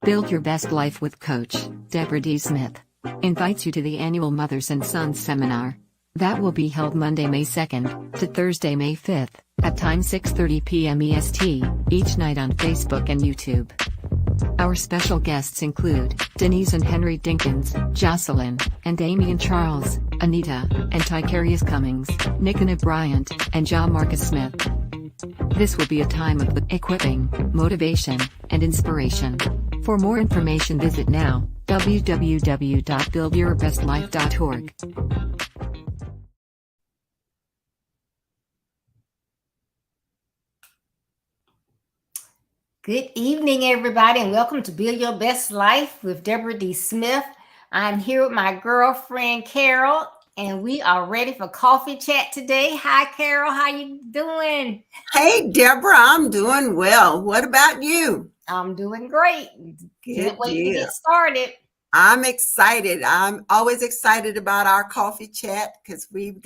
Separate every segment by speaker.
Speaker 1: Build Your Best Life with Coach Deborah D. Smith invites you to the annual Mothers and Sons Seminar. That will be held Monday, May 2nd to Thursday, May 5th, at time 6:30 p.m. EST, each night on Facebook and YouTube. Our special guests include Denise and Henry Dinkins, Jocelyn, and Amy and Charles, Anita, and Ticarius Cummings, Nick and Bryant, and John Marcus Smith. This will be a time of equipping, motivation, and inspiration. For more information, visit now www.buildyourbestlife.org.
Speaker 2: Good evening, everybody, and welcome to Build Your Best Life with Deborah D. Smith. I'm here with my girlfriend, Carol, and we are ready for coffee chat today. Hi, Carol. How you doing?
Speaker 3: Hey, Deborah. I'm doing well. What about you?
Speaker 2: I'm doing great. Can't wait to get started.
Speaker 3: I'm excited. I'm always excited about our coffee chat because we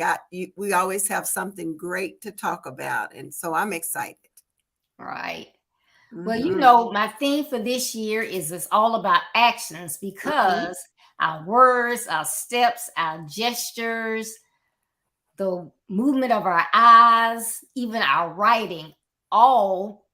Speaker 3: always have something great to talk about. And so I'm excited.
Speaker 2: Right. Well, you know, my theme for this year is it's all about actions because our words, our steps, our gestures, the movement of our eyes, even our writing, all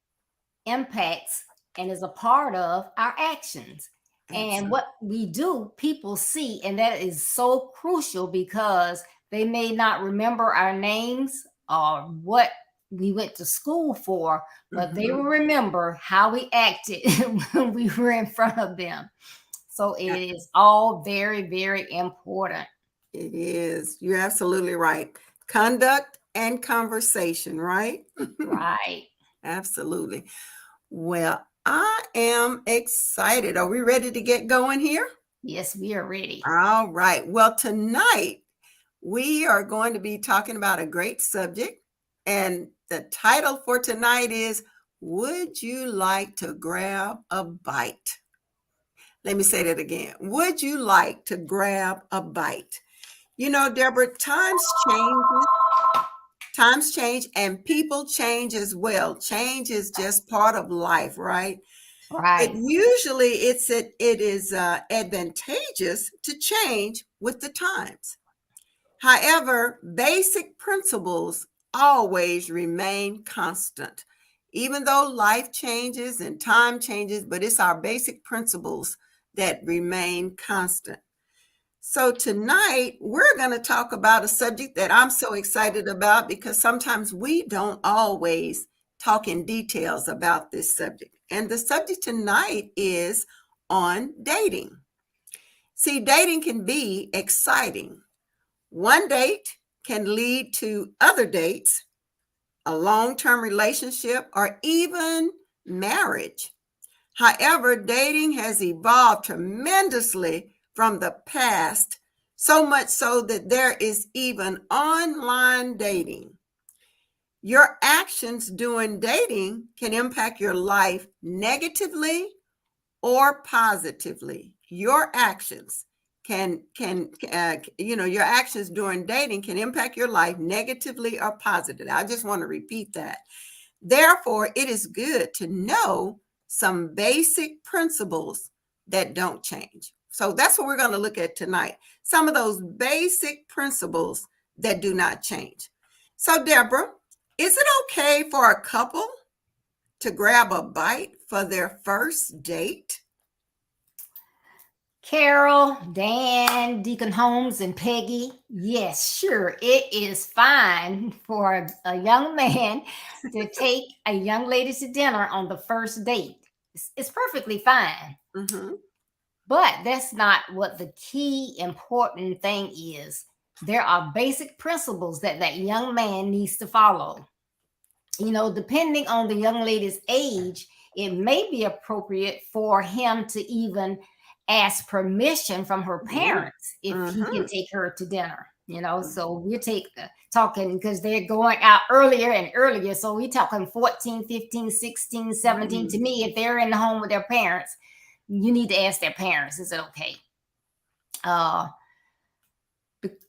Speaker 2: impacts and is a part of our actions. And what we do, people see, and that is so crucial because they may not remember our names or what we went to school for, but they will remember how we acted when we were in front of them. So it is all very, very important.
Speaker 3: It is. You're absolutely right. Conduct and conversation, right?
Speaker 2: Right.
Speaker 3: Absolutely. Well, I am excited. Are we ready to get going here?
Speaker 2: Yes, we are ready.
Speaker 3: All right. Well, tonight we are going to be talking about a great subject. And the title for tonight is, Would You Like to Grab a Bite? Let me say that again. Would you like to grab a bite? You know, Deborah, times change and people change as well. Change is just part of life, right?
Speaker 2: Right.
Speaker 3: But usually it is advantageous to change with the times. However, basic principles always remain constant, even though life changes and time changes, but it's our basic principles that remain constant. So tonight, we're going to talk about a subject that I'm so excited about because sometimes we don't always talk in details about this subject. And the subject tonight is on dating. See, dating can be exciting. One date can lead to other dates, a long-term relationship, or even marriage. However, dating has evolved tremendously from the past, so much so that there is even online dating. Your actions during dating can impact your life negatively or positively. Your actions your actions during dating can impact your life negatively or positively. I just want to repeat that. Therefore, it is good to know some basic principles that don't change. So that's what we're going to look at tonight. Some of those basic principles that do not change. So, Deborah, is it okay for a couple to grab a bite for their first date?
Speaker 2: Carol, Dan, Deacon Holmes, and Peggy, yes, sure, it is fine for a young man to take a young lady to dinner on the first date. It's perfectly fine. But that's not what the key important thing is. There are basic principles that that young man needs to follow. You know, depending on the young lady's age, it may be appropriate for him to even ask permission from her parents if he can take her to dinner, you know. So we're talking because they're going out earlier and earlier. So we're talking 14, 15, 16, 17. To me, if they're in the home with their parents, you need to ask their parents, is it okay?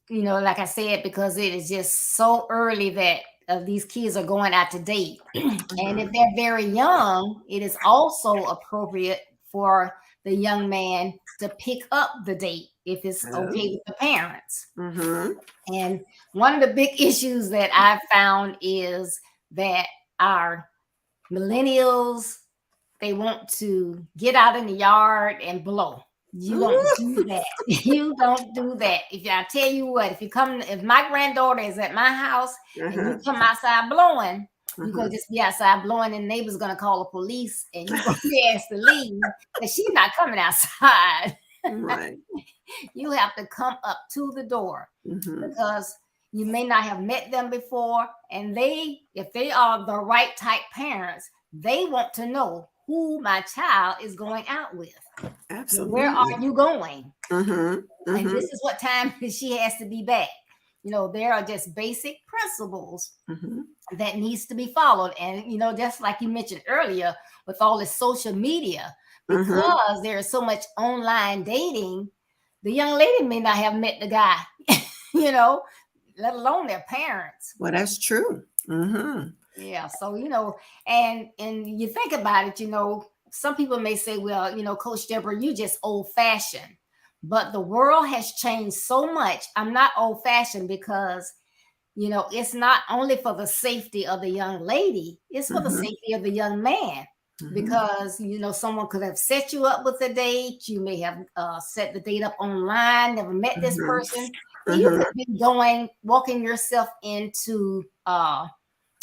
Speaker 2: You know, like I said, because it is just so early that these kids are going out to date. And if they're very young, it is also appropriate for the young man to pick up the date if it's okay with the parents. And one of the big issues that I've found is that our millennials, they want to get out in the yard and blow. You don't do that. You don't do that. I tell you what, if my granddaughter is at my house and you come outside blowing, you're going to just be outside blowing and the neighbor's going to call the police and you're going to be asked to leave because she's not coming outside.
Speaker 3: Right.
Speaker 2: You have to come up to the door because you may not have met them before. And if they are the right type parents, they want to know who my child is going out with.
Speaker 3: Absolutely.
Speaker 2: Where are you going? And this is what time she has to be back. There are just basic principles that needs to be followed. And, just like you mentioned earlier, with all this social media, because there is so much online dating, the young lady may not have met the guy, let alone their parents.
Speaker 3: Well, that's true.
Speaker 2: Yeah. So, and you think about it, some people may say, well, Coach Deborah, you just old fashioned, but the world has changed so much. I'm not old fashioned because, it's not only for the safety of the young lady, it's for the safety of the young man. Because, someone could have set you up with a date. You may have set the date up online, never met this person. You could be walking yourself into,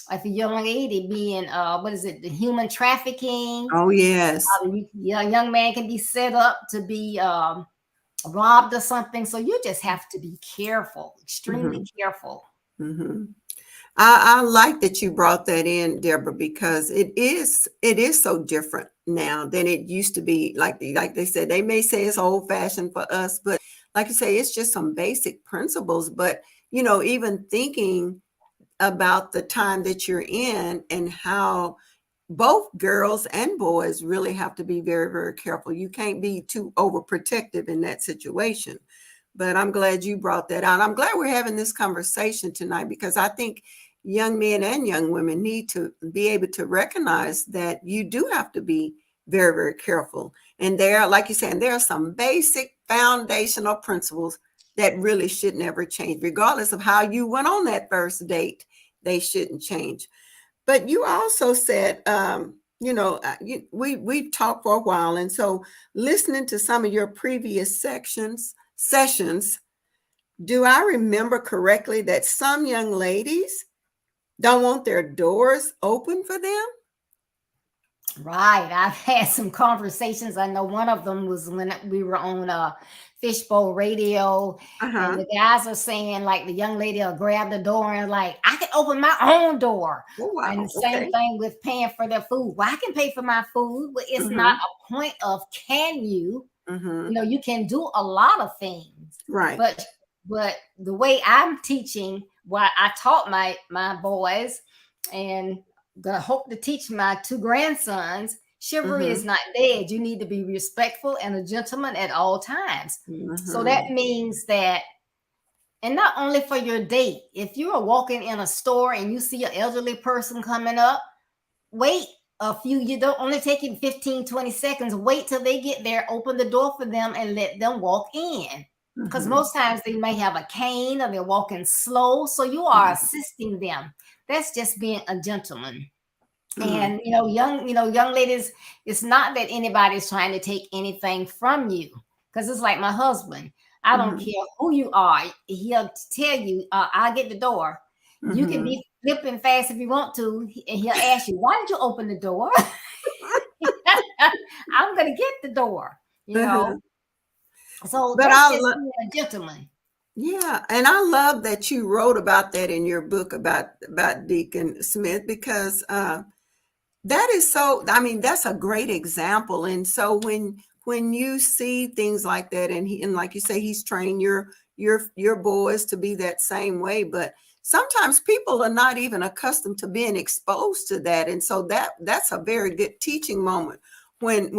Speaker 2: like a young lady being, the human trafficking.
Speaker 3: Oh, yes.
Speaker 2: A young man can be set up to be robbed or something. So you just have to be careful, extremely careful.
Speaker 3: I like that you brought that in, Deborah, because it is so different now than it used to be. Like they said, they may say it's old fashioned for us, but like you say, it's just some basic principles. But, even thinking about the time that you're in and how both girls and boys really have to be very, very careful. You can't be too overprotective in that situation. But I'm glad you brought that out. I'm glad we're having this conversation tonight because I think young men and young women need to be able to recognize that you do have to be very, very careful. And like you said, there are some basic foundational principles that really should never change, regardless of how you went on that first date. They shouldn't change. But you also said, we've talked for a while. And so listening to some of your previous sessions, do I remember correctly that some young ladies don't want their doors open for them?
Speaker 2: Right. I've had some conversations. I know one of them was when we were on Fishbowl Radio, and the guys are saying, like, the young lady will grab the door and like, I can open my own door.
Speaker 3: Oh, wow.
Speaker 2: And the same thing with paying for their food. Well, I can pay for my food, but it's not a point of can you. You can do a lot of things.
Speaker 3: Right.
Speaker 2: But the way I'm teaching, what I taught my boys, and I hope to teach my 2 grandsons, chivalry is not dead. You need to be respectful and a gentleman at all times. So that means that, and not only for your date, if you are walking in a store and you see an elderly person coming up, wait a few, you don't only take it 15, 20 seconds, wait till they get there, open the door for them and let them walk in. Because most times they may have a cane or they're walking slow. So you are assisting them. That's just being a gentleman. And, young ladies, it's not that anybody's trying to take anything from you. Because it's like my husband. I don't care who you are. He'll tell you, I'll get the door. You can be flipping fast if you want to. And he'll ask you, why did you open the door? I'm going to get the door, So
Speaker 3: but
Speaker 2: that's just being a gentleman.
Speaker 3: Yeah. And I love that you wrote about that in your book about Deacon Smith, because that is that's a great example. And so when you see things like that, and like you say, he's trained your boys to be that same way, but sometimes people are not even accustomed to being exposed to that. And so that's a very good teaching moment. When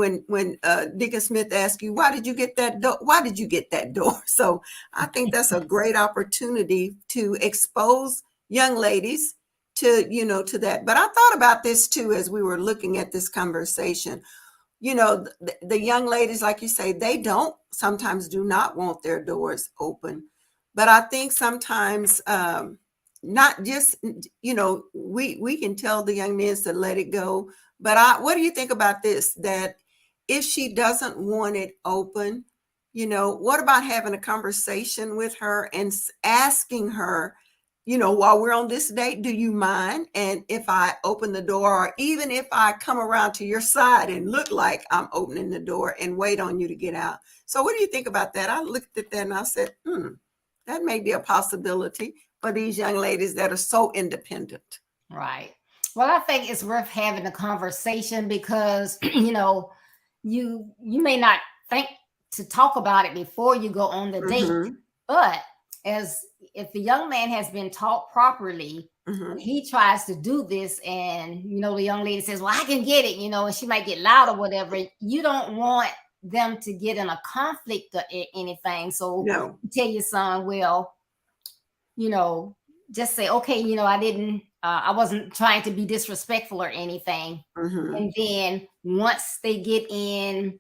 Speaker 3: Deacon Smith asked you, why did you get that door? Why did you get that door? So I think that's a great opportunity to expose young ladies to that. But I thought about this too, as we were looking at this conversation. the young ladies, like you say, they don't sometimes do not want their doors open. But I think sometimes not just, we can tell the young men to let it go. But what do you think about this? That if she doesn't want it open, what about having a conversation with her and asking her, while we're on this date, do you mind? And if I open the door, or even if I come around to your side and look like I'm opening the door and wait on you to get out. So what do you think about that? I looked at that and I said, that may be a possibility for these young ladies that are so independent.
Speaker 2: Right. Well, I think it's worth having a conversation because, you may not think to talk about it before you go on the date, but if the young man has been taught properly, he tries to do this, and the young lady says, well, I can get it, and she might get loud or whatever. You don't want them to get in a conflict or anything. So
Speaker 3: No.
Speaker 2: you tell your son, well, just say, okay, I wasn't trying to be disrespectful or anything. And then once they get in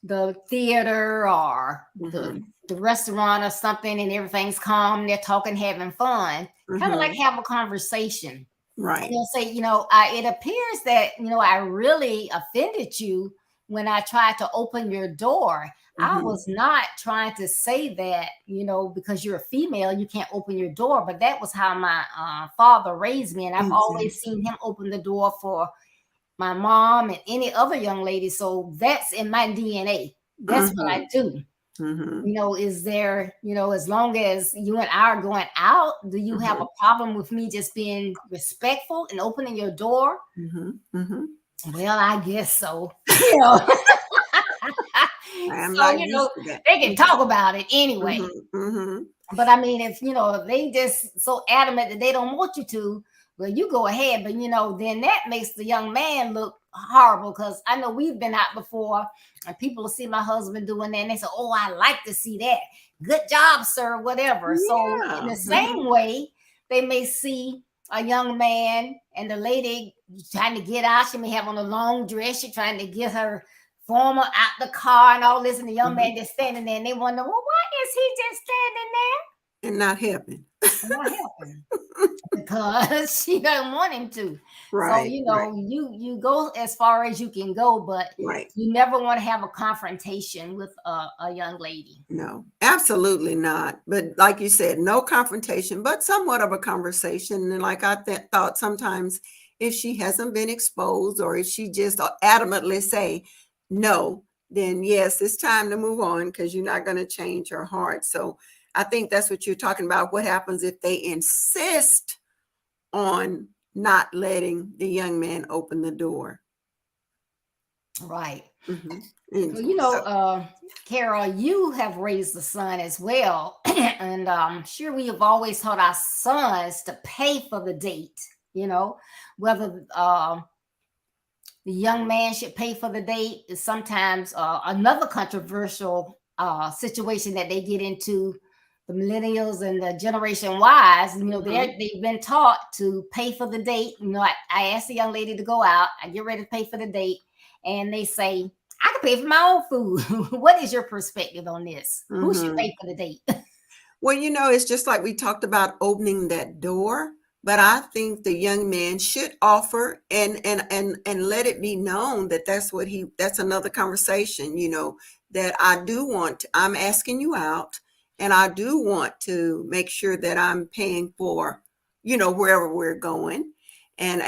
Speaker 2: the theater or the restaurant or something and everything's calm, they're talking, having fun, kind of like have a conversation.
Speaker 3: Right.
Speaker 2: And they'll say, it appears that, I really offended you when I tried to open your door. I was not trying to say that, because you're a female, you can't open your door. But that was how my father raised me. And I've always seen him open the door for my mom and any other young lady. So that's in my DNA. That's what I do. Is there, as long as you and I are going out, do you have a problem with me just being respectful and opening your door? Well, I guess so. So, they can talk about it anyway. But I mean, if they just so adamant that they don't want you to, well, you go ahead. But then that makes the young man look horrible, because I know we've been out before and people will see my husband doing that and they say, oh, I like to see that. Good job, sir, whatever. Yeah. So in the same way, they may see a young man and the lady trying to get out. She may have on a long dress. She's trying to get her former out the car and all this, and the young man just standing there, and they wonder, well, why is he just standing there
Speaker 3: and not helping?
Speaker 2: Because she doesn't want him to.
Speaker 3: Right.
Speaker 2: So you go as far as you can go, but you never want to have a confrontation with a young lady.
Speaker 3: No, absolutely not. But like you said, no confrontation, but somewhat of a conversation. And like I thought, sometimes if she hasn't been exposed, or if she just adamantly say no, then yes, it's time to move on, because you're not going to change her heart. So I think that's what you're talking about. What happens if they insist on not letting the young man open the door?
Speaker 2: Right. Carol, you have raised a son as well. And I'm sure we have always taught our sons to pay for the date, whether the young man should pay for the date is sometimes another controversial situation that they get into. The millennials and the Generation Ys, they've been taught to pay for the date. I asked the young lady to go out. I get ready to pay for the date. And they say, I can pay for my own food. What is your perspective on this? Who should pay for the date?
Speaker 3: Well, it's just like we talked about opening that door. But I think the young man should offer and let it be known that that's another conversation, that I'm asking you out. And I do want to make sure that I'm paying for, wherever we're going. And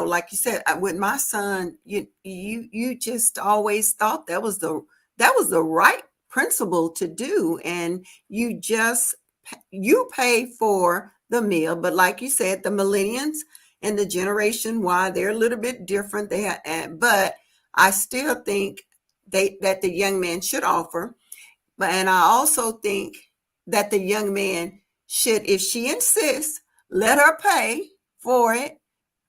Speaker 3: like you said, with my son, you just always thought that was the right principle to do. And you pay for the meal. But like you said, the millennials and the Generation Y, they're a little bit different. But I still think that the young man should offer. And I also think that the young man should, if she insists, let her pay for it.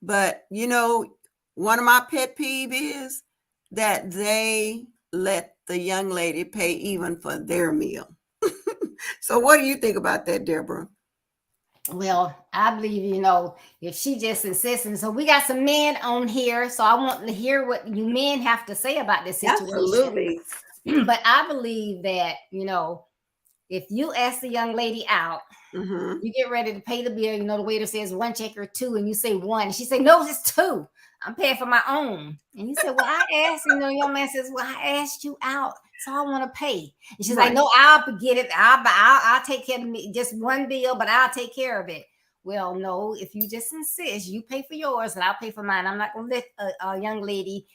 Speaker 3: But, one of my pet peeves is that they let the young lady pay even for their meal. So what do you think about that, Deborah?
Speaker 2: Well, I believe, if she just insists. And so we got some men on here. So I want to hear what you men have to say about this situation.
Speaker 3: Absolutely.
Speaker 2: But I believe that, if you ask the young lady out,
Speaker 3: Mm-hmm.
Speaker 2: you get ready to pay the bill, the waiter says one check or two, and you say one. And she say, no, it's two. I'm paying for my own. And you say, well, I asked, young man says, well, I asked you out, so I want to pay. And she's like,
Speaker 3: Right.
Speaker 2: no, I'll get it. I'll take care of me, just one bill, but I'll take care of it. Well, no, if you just insist, you pay for yours and I'll pay for mine. I'm not going to let a young lady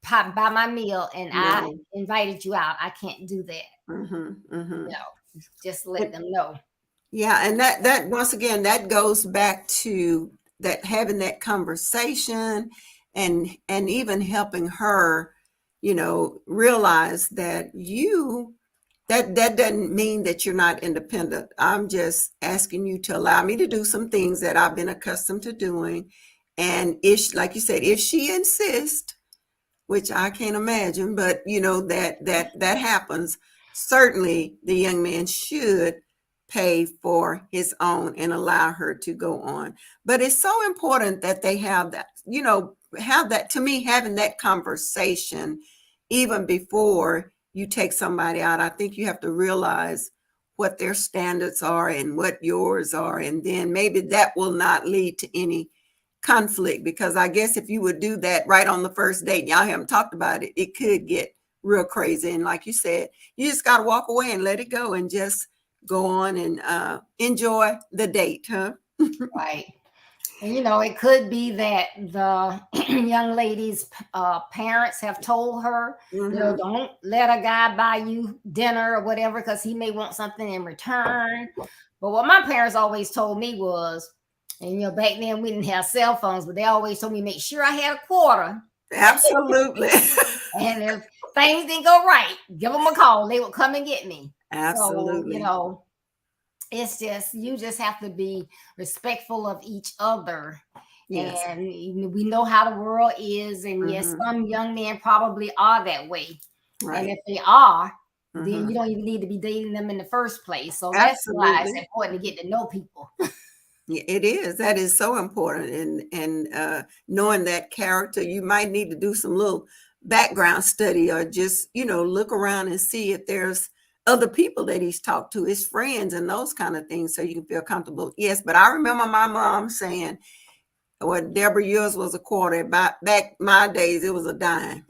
Speaker 2: buy my meal and I
Speaker 3: No.
Speaker 2: invited you out. I can't do that.
Speaker 3: Mm-hmm. Mm-hmm.
Speaker 2: Just let them know.
Speaker 3: Yeah, and that once again, that goes back to that having that conversation and even helping her, realize that that doesn't mean that you're not independent. I'm just asking you to allow me to do some things that I've been accustomed to doing. And if, like you said, if she insists, which I can't imagine, but that happens, certainly the young man should pay for his own and allow her to go on. But it's so important that they have that, to me, having that conversation even before you take somebody out. I think you have to realize what their standards are and what yours are, and then maybe that will not lead to any conflict, because I guess if you would do that right on the first date, y'all haven't talked about it, it could get real crazy. And like you said, you just got to walk away and let it go and just go on and enjoy the date, huh?
Speaker 2: Right. And it could be that the young lady's parents have told her,
Speaker 3: Mm-hmm.
Speaker 2: don't let a guy buy you dinner or whatever, because he may want something in return. But what my parents always told me was, and back then we didn't have cell phones, but they always told me make sure I had a quarter.
Speaker 3: Absolutely.
Speaker 2: And if things didn't go right, give them a call. They would come and get me.
Speaker 3: Absolutely.
Speaker 2: So, it's just, you just have to be respectful of each other.
Speaker 3: Yes.
Speaker 2: And we know how the world is. And yes, some young men probably are that way.
Speaker 3: Right.
Speaker 2: And if they are, then you don't even need to be dating them in the first place. So that's why it's important to get to know people.
Speaker 3: Yeah, it is. That is so important. And knowing that character, you might need to do some little background study, or just, look around and see if there's other people that he's talked to, his friends and those kind of things, so you can feel comfortable. Yes, but I remember my mom saying, well, Deborah, yours was a quarter. Back my days, it was a dime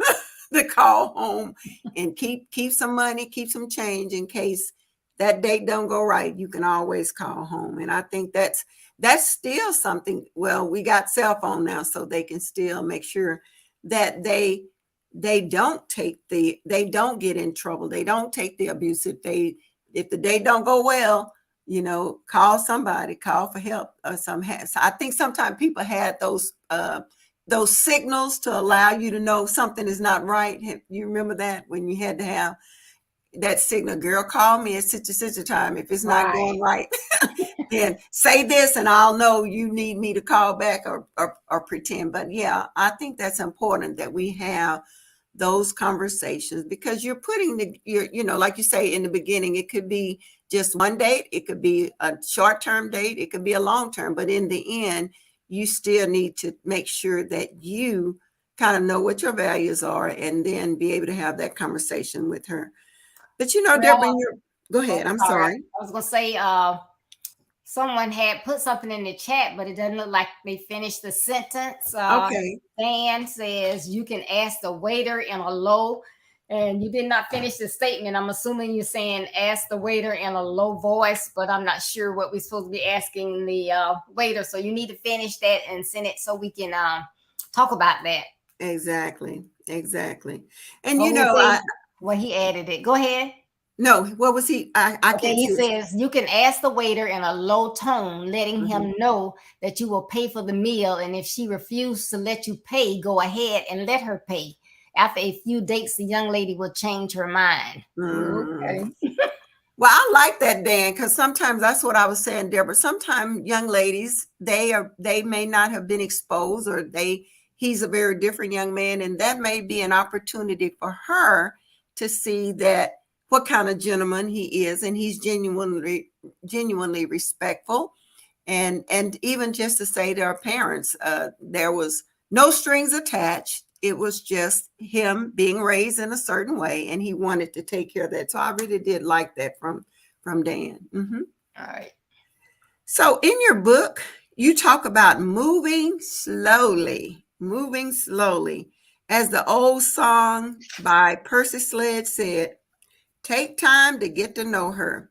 Speaker 3: to call home and keep some money, keep some change in case that date don't go right. You can always call home. And I think that's still something. Well, we got cell phone now, so they can still make sure that they don't get in trouble. They don't take the abuse. If the date don't go well, call somebody, call for help or some. So I think sometimes people had those signals to allow you to know something is not right. You remember that, when you had to have that signal, girl, call me at such a time. If it's not going right, then say this and I'll know you need me to call back or pretend. But yeah, I think that's important that we have those conversations, because you're putting like you say in the beginning, it could be just one date, it could be a short-term date, it could be a long-term, but in the end, you still need to make sure that you kind of know what your values are, and then be able to have that conversation with her. But Deborah, go ahead. I'm sorry.
Speaker 2: I was gonna say, someone had put something in the chat, but it doesn't look like they finished the sentence.
Speaker 3: Okay.
Speaker 2: Dan says you can ask the waiter in a low, and you did not finish the statement. I'm assuming you're saying ask the waiter in a low voice, but I'm not sure what we're supposed to be asking the waiter. So you need to finish that and send it so we can talk about that.
Speaker 3: Exactly. And
Speaker 2: well, he added it. Go ahead.
Speaker 3: No, what was he? I can't.
Speaker 2: He says you can ask the waiter in a low tone, letting him know that you will pay for the meal. And if she refuses to let you pay, go ahead and let her pay. After a few dates, the young lady will change her mind. Okay.
Speaker 3: Well, I like that, Dan, because sometimes that's what I was saying, Deborah. Sometimes young ladies, they may not have been exposed, or he's a very different young man, and that may be an opportunity for her to see that what kind of gentleman he is, and he's genuinely respectful, And even just to say to our parents, there was no strings attached. It was just him being raised in a certain way, and he wanted to take care of that. So I really did like that from Dan.
Speaker 2: All right.
Speaker 3: So in your book, you talk about moving slowly, as the old song by Percy Sledge said, take time to get to know her.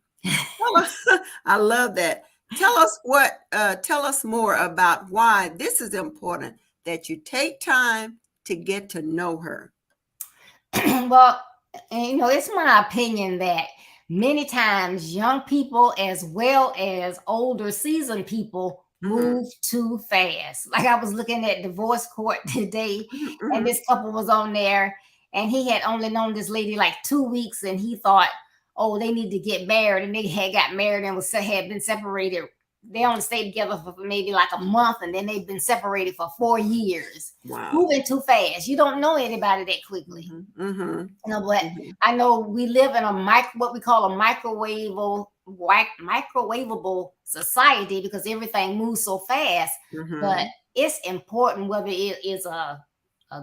Speaker 3: I love that. Tell us more about why this is important, that you take time to get to know her.
Speaker 2: Well, it's my opinion that many times young people as well as older seasoned people move too fast. Like I was looking at divorce court today, and this couple was on there, and he had only known this lady like 2 weeks, and he thought, oh, they need to get married, and they had got married and had been separated. They only stayed together for maybe like a month, and then they've been separated for 4 years.
Speaker 3: Wow.
Speaker 2: Moving too fast. You don't know anybody that quickly. But I know we live in what we call a microwavable society because everything moves so fast. But it's important whether it is a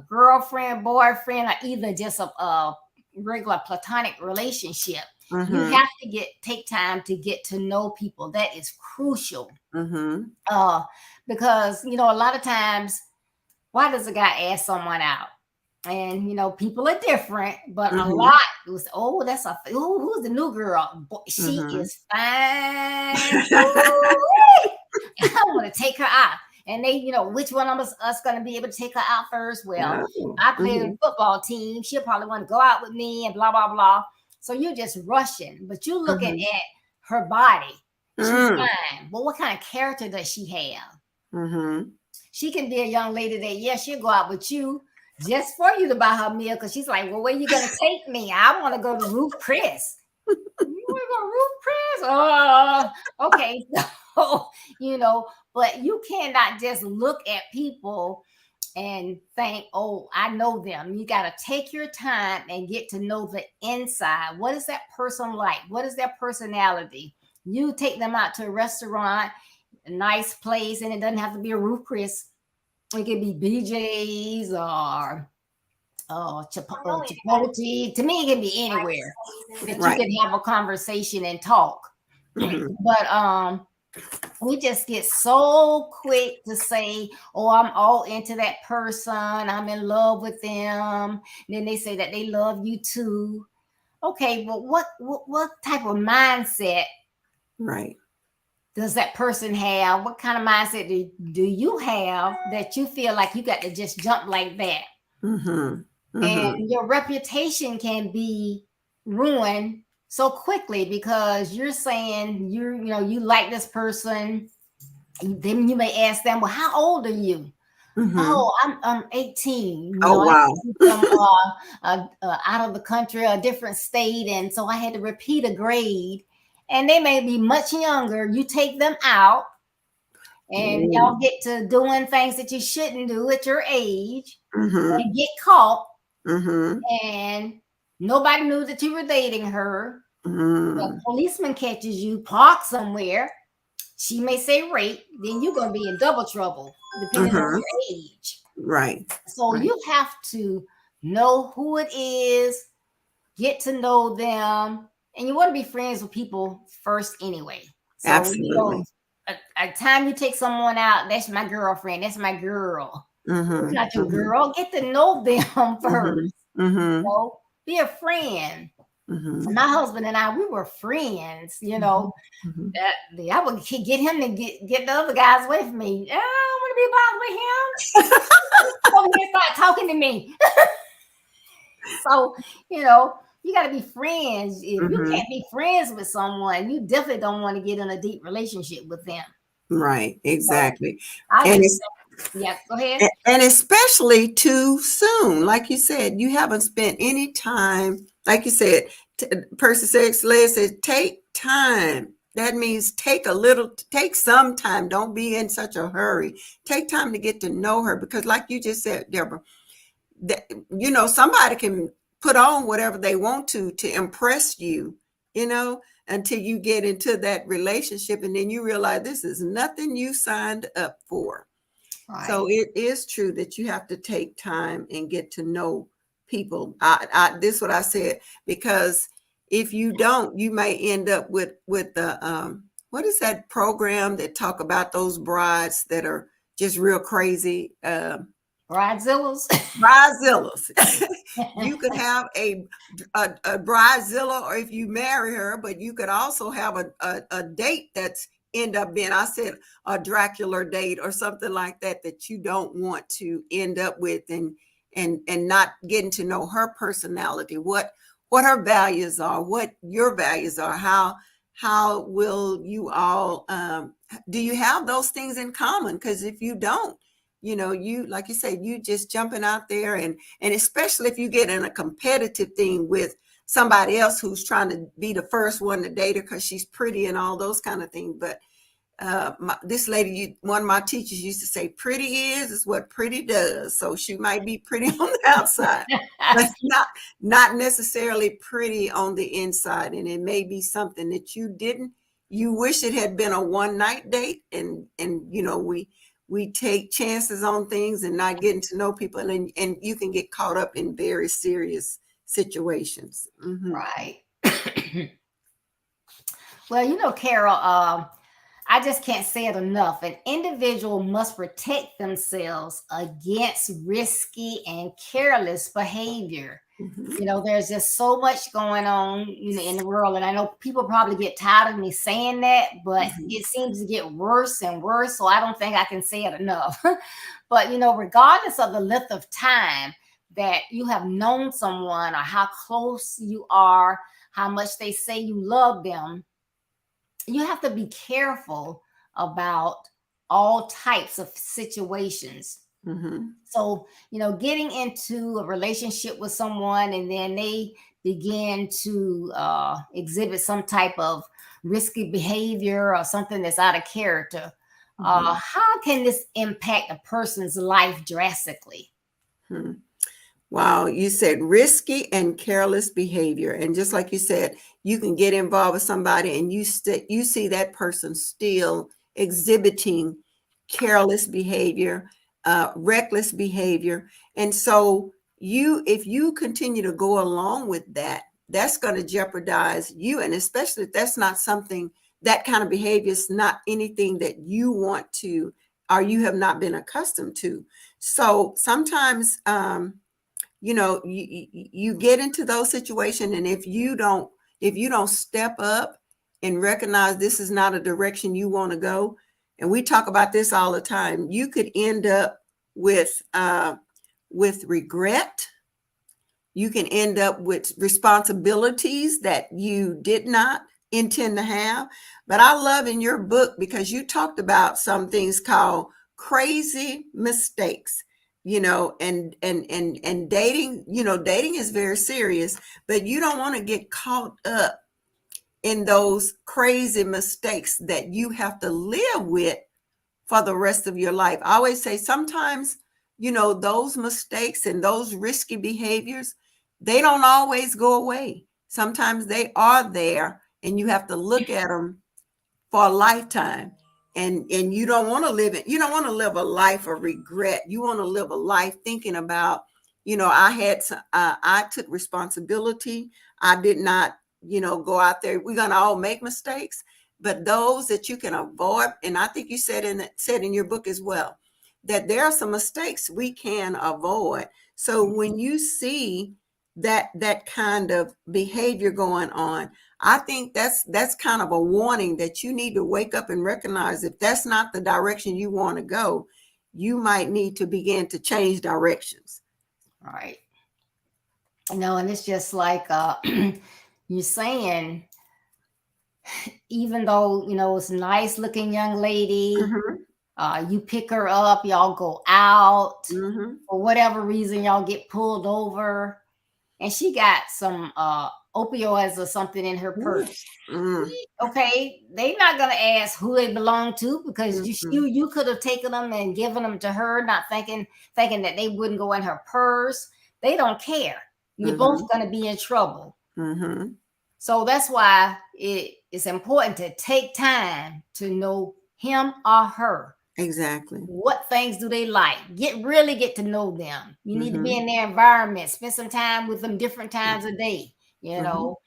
Speaker 2: girlfriend, boyfriend, or either just a regular platonic relationship. You have to take time to get to know people. That is crucial. Because a lot of times, why does a guy ask someone out? And people are different, but a lot was, who's the new girl? Boy, she is fine. I want to take her out. And they, which one of us going to be able to take her out first? Well, I play in a football team. She'll probably want to go out with me and blah, blah, blah. So you're just rushing, but you're looking at her body. She's fine. But what kind of character does she have? She can be a young lady that, she'll go out with you just for you to buy her meal because she's like, well, where you going to take me? I want to go to Ruth Chris. You want to go to Ruth Chris? Okay. So, but you cannot just look at people and think, oh, I know them. You got to take your time and get to know the inside. What is that person like? What is their personality? You take them out to a restaurant, a nice place, and it doesn't have to be a Ruth Chris. It could be BJ's or Chipotle. To me, it can be anywhere that you can have a conversation and talk. But we just get so quick to say, oh, I'm all into that person. I'm in love with them. And then they say that they love you too. Okay, well, what type of mindset does that person have? What kind of mindset do you have that you feel like you got to just jump like that? And your reputation can be ruined so quickly because you're saying you like this person. Then you may ask them, well, how old are you? Oh, I'm 18.
Speaker 3: Wow.
Speaker 2: I'm out of the country, a different state. And so I had to repeat a grade. And they may be much younger. You take them out and y'all get to doing things that you shouldn't do at your age and get caught. And nobody knew that you were dating her. The policeman catches you parked somewhere. She may say rape. Then you're going to be in double trouble depending on your age. So you have to know who it is, get to know them. And you want to be friends with people first anyway. So,
Speaker 3: absolutely.
Speaker 2: A time you take someone out, that's my girlfriend. That's my girl. It's not your girl. Get to know them first. Be a friend. My husband and I, we were friends. I would get him to get the other guys away from me. I don't want to be bothered with him. So he start talking to me. So you got to be friends. If you can't be friends with someone, you definitely don't want to get in a deep relationship with them.
Speaker 3: Right, exactly.
Speaker 2: Yeah, go ahead.
Speaker 3: And especially too soon. Like you said, you haven't spent any time. Like you said, Percy Sledge said, take time. That means take some time. Don't be in such a hurry. Take time to get to know her. Because like you just said, Deborah, somebody can put on whatever they want to impress you until you get into that relationship, and then you realize this is nothing you signed up for.
Speaker 2: Right.
Speaker 3: So it is true that you have to take time and get to know people. This is what I said, because if you don't, you may end up with the what is that program that talk about those brides that are just real crazy?
Speaker 2: Bridezillas.
Speaker 3: Bridezillas. You could have a bridezilla, or if you marry her, but you could also have a date that's end up being, I said, a Dracula date or something like that, that you don't want to end up with, and not getting to know her personality, what her values are, what your values are, how will you all do you have those things in common? Because if you don't, you, like you said, you just jumping out there, and especially if you get in a competitive thing with somebody else who's trying to be the first one to date her because she's pretty and all those kind of things. But this lady, one of my teachers used to say, pretty is what pretty does. So she might be pretty on the outside, but not necessarily pretty on the inside. And it may be something that you wish it had been a one night date. And we take chances on things and not getting to know people, and you can get caught up in very serious situations. Mm-hmm.
Speaker 2: Right. Well, Carol, I just can't say it enough. An individual must protect themselves against risky and careless behavior.
Speaker 3: Mm-hmm.
Speaker 2: There's just so much going on, in the world. And I know people probably get tired of me saying that, but it seems to get worse and worse. So I don't think I can say it enough. But, regardless of the length of time that you have known someone, or how close you are, how much they say you love them, you have to be careful about all types of situations.
Speaker 3: Mm-hmm.
Speaker 2: So, getting into a relationship with someone and then they begin to exhibit some type of risky behavior or something that's out of character, how can this impact a person's life drastically?
Speaker 3: Wow, you said risky and careless behavior. And just like you said, you can get involved with somebody and you see that person still exhibiting careless behavior, reckless behavior. And so if you continue to go along with that, that's going to jeopardize you. And especially if that's not something, that kind of behavior is not anything that you want to, or you have not been accustomed to. So sometimes, you get into those situations, and if you don't step up and recognize this is not a direction you want to go, and we talk about this all the time, you could end up with regret. You can end up with responsibilities that you did not intend to have. But I love in your book, because you talked about some things called crazy mistakes. And dating, dating is very serious, but you don't want to get caught up in those crazy mistakes that you have to live with for the rest of your life. I always say sometimes, those mistakes and those risky behaviors, they don't always go away. Sometimes they are there, and you have to look at them for a lifetime. And you don't want to live a life of regret. You want to live a life thinking about, I took responsibility. I did not, go out there. We're going to all make mistakes, but those that you can avoid. And I think you said in your book as well, that there are some mistakes we can avoid. So when you see that kind of behavior going on, I think that's kind of a warning that you need to wake up and recognize if that's not the direction you want to go, you might need to begin to change directions.
Speaker 2: Right. And it's just like you're saying, even though, it's a nice looking young lady, you pick her up, y'all go out, for whatever reason, y'all get pulled over, and she got some opioids or something in her purse. Okay, they're not gonna ask who they belong to, because you could have taken them and given them to her, not thinking that they wouldn't go in her purse. They don't care. You're both gonna be in trouble. So that's why it is important to take time to know him or her.
Speaker 3: Exactly.
Speaker 2: What things do they like? Really get to know them. You need to be
Speaker 3: Mm-hmm.
Speaker 2: in their environment. Spend some time with them different times a day. You
Speaker 3: Mm-hmm.
Speaker 2: know,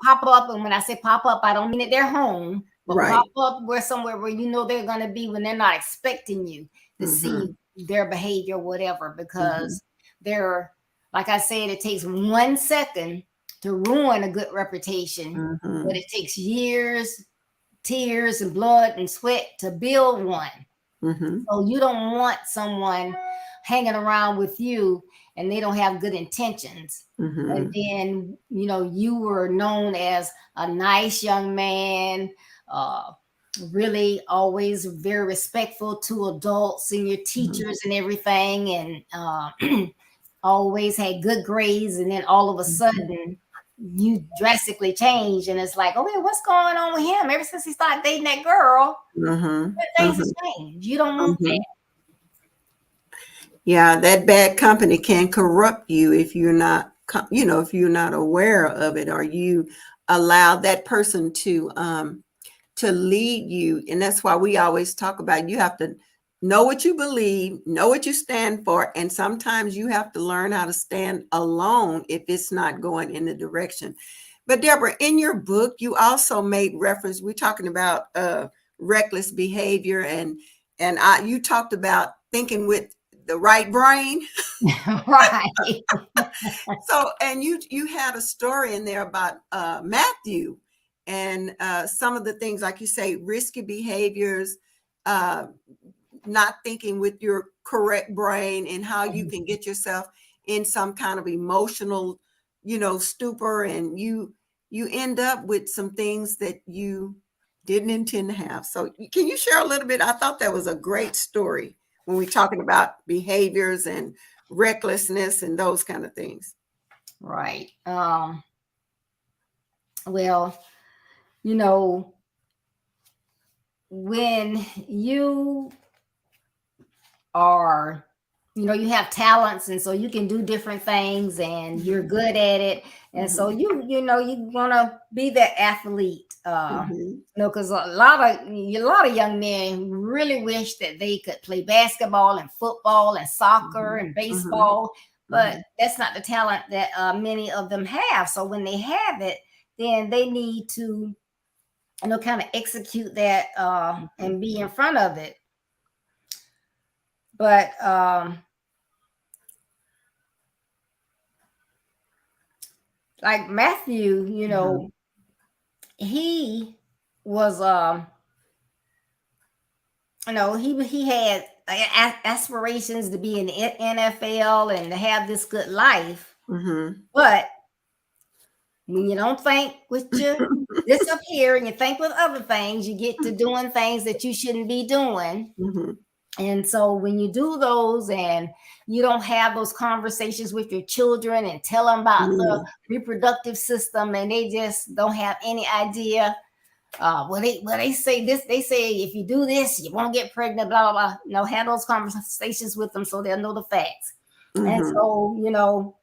Speaker 2: pop up. And when I say pop up, I don't mean at their home, but
Speaker 3: Right.
Speaker 2: pop up where somewhere where you know they're going to be when they're not expecting you to
Speaker 3: Mm-hmm.
Speaker 2: see their behavior, whatever,
Speaker 3: Mm-hmm.
Speaker 2: because they're, like I said, it takes 1 second to ruin a good reputation,
Speaker 3: Mm-hmm.
Speaker 2: but it takes years, tears, and blood and sweat to build one.
Speaker 3: Mm-hmm.
Speaker 2: So you don't want someone hanging around with you and they don't have good intentions. And
Speaker 3: Mm-hmm.
Speaker 2: then, you were known as a nice young man, uh, really always very respectful to adults and your teachers and everything, and always had good grades. And then all of a sudden, you drastically change, and it's like, okay, what's going on with him? Ever since he started dating that girl,
Speaker 3: Mm-hmm.
Speaker 2: things
Speaker 3: Mm-hmm.
Speaker 2: have changed. You don't want
Speaker 3: Mm-hmm.
Speaker 2: that.
Speaker 3: Yeah, that bad company can corrupt you if you're not, if you're not aware of it, or you allow that person to lead you. And that's why we always talk about, you have to know what you believe, know what you stand for, and sometimes you have to learn how to stand alone if it's not going in the direction. But Deborah, in your book, you also made reference. We're talking about reckless behavior, and you talked about thinking with the right brain.
Speaker 2: Right.
Speaker 3: So, and you had a story in there about Matthew, and some of the things, like you say, risky behaviors, uh, not thinking with your correct brain, and how you can get yourself in some kind of emotional, stupor, and you end up with some things that you didn't intend to have. So can you share a little bit? I thought that was a great story when we're talking about behaviors and recklessness and those kind of things.
Speaker 2: Right. Well, you know, when you are, you have talents, and so you can do different things and you're good at it. And so
Speaker 3: Mhm.
Speaker 2: you want to be that athlete.
Speaker 3: Mhm.
Speaker 2: Because a lot of young men really wish that they could play basketball and football and soccer
Speaker 3: Mhm.
Speaker 2: and
Speaker 3: Mhm.
Speaker 2: baseball, but
Speaker 3: Mhm.
Speaker 2: that's not the talent that many of them have. So when they have it, then they need to, kind of execute that
Speaker 3: Mhm.
Speaker 2: and be in front of it. But like Matthew,
Speaker 3: Mhm.
Speaker 2: he was he had aspirations to be in the NFL and to have this good life.
Speaker 3: Mhm.
Speaker 2: But when you don't think with your this up here and you think with other things, you get to doing things that you shouldn't be doing.
Speaker 3: Mhm.
Speaker 2: And so when you do those and you don't have those conversations with your children and tell them about the
Speaker 3: Mhm.
Speaker 2: reproductive system, and they just don't have any idea. They say this, they say if you do this, you won't get pregnant, blah, blah, blah. Have those conversations with them so they'll know the facts. And
Speaker 3: Mhm.
Speaker 2: so,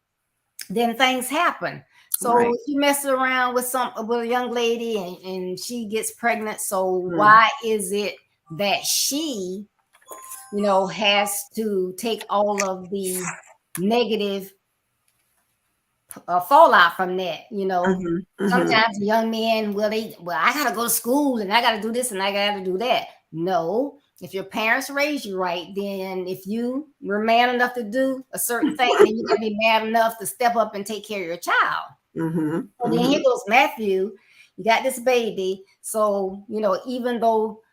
Speaker 2: then things happen. So
Speaker 3: Right.
Speaker 2: if you mess around with a young lady and she gets pregnant, so
Speaker 3: Mhm.
Speaker 2: why is it that she has to take all of the negative fallout from that?
Speaker 3: Mhm. Mhm.
Speaker 2: Sometimes young men, I gotta go to school and I gotta do this and I gotta do that. No, if your parents raised you right, then if you were man enough to do a certain thing, then you gotta be man enough to step up and take care of your child.
Speaker 3: Mhm.
Speaker 2: So then here
Speaker 3: Mhm.
Speaker 2: goes Matthew. You got this baby. So, even though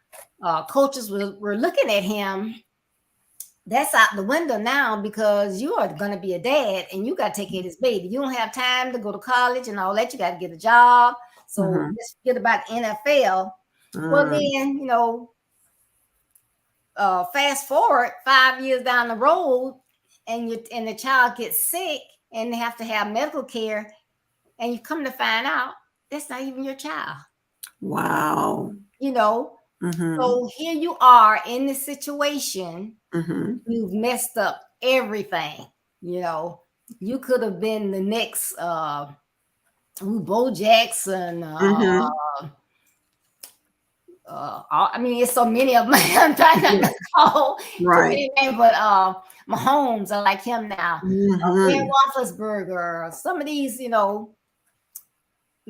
Speaker 2: coaches were looking at him, that's out the window now, because you are going to be a dad and you got to take care of this baby. You don't have time to go to college and all that. You got to get a job. So
Speaker 3: Mhm.
Speaker 2: just forget about the NFL. Well,
Speaker 3: Mhm.
Speaker 2: then, fast forward 5 years down the road, and the child gets sick and they have to have medical care, and you come to find out that's not even your child.
Speaker 3: Wow.
Speaker 2: You know,
Speaker 3: Mhm.
Speaker 2: so here you are in this situation.
Speaker 3: Mhm.
Speaker 2: You've messed up everything. You could have been the next Bo Jackson.
Speaker 3: Mm-hmm.
Speaker 2: I mean, it's so many of them. I'm trying not to call too
Speaker 3: Right.
Speaker 2: many names, but Mahomes, I like him now. Ben
Speaker 3: Mm-hmm.
Speaker 2: Roethlisberger, some of these,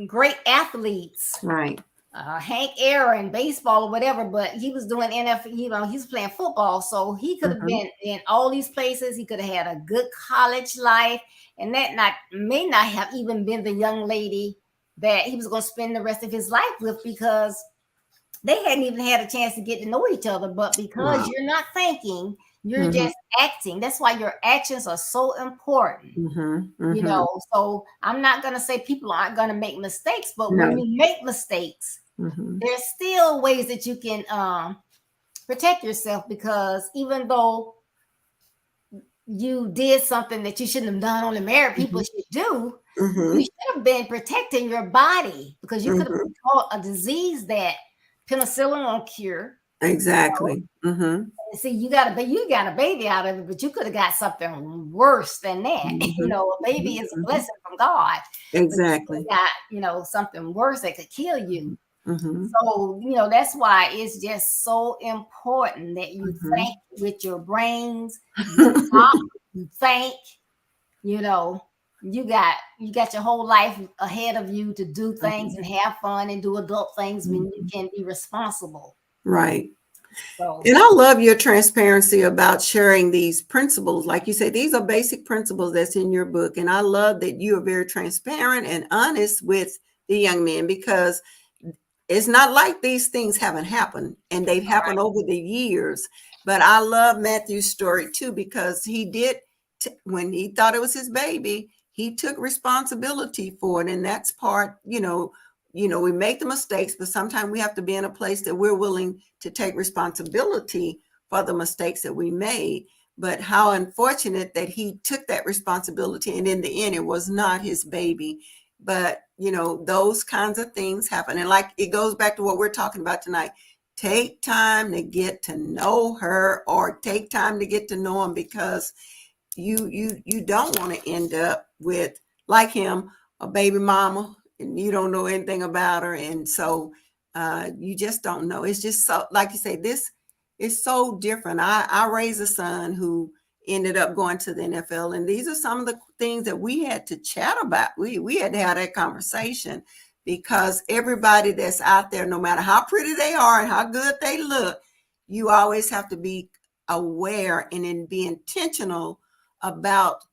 Speaker 2: great athletes.
Speaker 3: Right.
Speaker 2: Hank Aaron, baseball or whatever, but he was doing NFL, he's playing football. So he could have
Speaker 3: Mm-hmm.
Speaker 2: been in all these places. He could have had a good college life, and that may not have even been the young lady that he was going to spend the rest of his life with, because they hadn't even had a chance to get to know each other. But because
Speaker 3: Wow.
Speaker 2: you're not thinking, you're
Speaker 3: Mm-hmm.
Speaker 2: just acting. That's why your actions are so important.
Speaker 3: Mm-hmm. Mm-hmm.
Speaker 2: So I'm not going to say people aren't going to make mistakes, but
Speaker 3: No.
Speaker 2: when you make mistakes,
Speaker 3: Mm-hmm.
Speaker 2: there's still ways that you can protect yourself, because even though you did something that you shouldn't have done, only married people should do,
Speaker 3: Mm-hmm.
Speaker 2: you should have been protecting your body, because you could have
Speaker 3: Mm-hmm.
Speaker 2: caught a disease that penicillin won't cure.
Speaker 3: Exactly. Mm-hmm.
Speaker 2: See, you got a baby out of it, but you could have got something worse than that.
Speaker 3: Mm-hmm.
Speaker 2: A baby is a
Speaker 3: Mm-hmm.
Speaker 2: blessing from God, but
Speaker 3: Exactly.
Speaker 2: you got something worse that could kill you.
Speaker 3: Mm-hmm.
Speaker 2: So, that's why it's just so important that you
Speaker 3: Mm-hmm.
Speaker 2: think with your brains, you stop, you think, you got your whole life ahead of you to do things and have fun and do adult things when you can be responsible.
Speaker 3: Right.
Speaker 2: So,
Speaker 3: And I love your transparency about sharing these principles. Like you say, these are basic principles that's in your book. And I love that you are very transparent and honest with the young men, because it's not like these things haven't happened, and they've happened over the years. But I love Matthew's story too, because he did, when he thought it was his baby, he took responsibility for it. And that's part, we make the mistakes, but sometimes we have to be in a place that we're willing to take responsibility for the mistakes that we made. But how unfortunate that he took that responsibility, and in the end, it was not his baby. But those kinds of things happen, and like it goes back to what we're talking about tonight. Take time to get to know her, or take time to get to know him, because you don't want to end up with, like him, a baby mama, and you don't know anything about her. And so you just don't know. It's just so, like you say, this is so different. I raised a son who ended up going to the NFL, and these are some of the things that we had to chat about. We had to have that conversation, because everybody that's out there, no matter how pretty they are and how good they look, you always have to be aware and then be intentional about,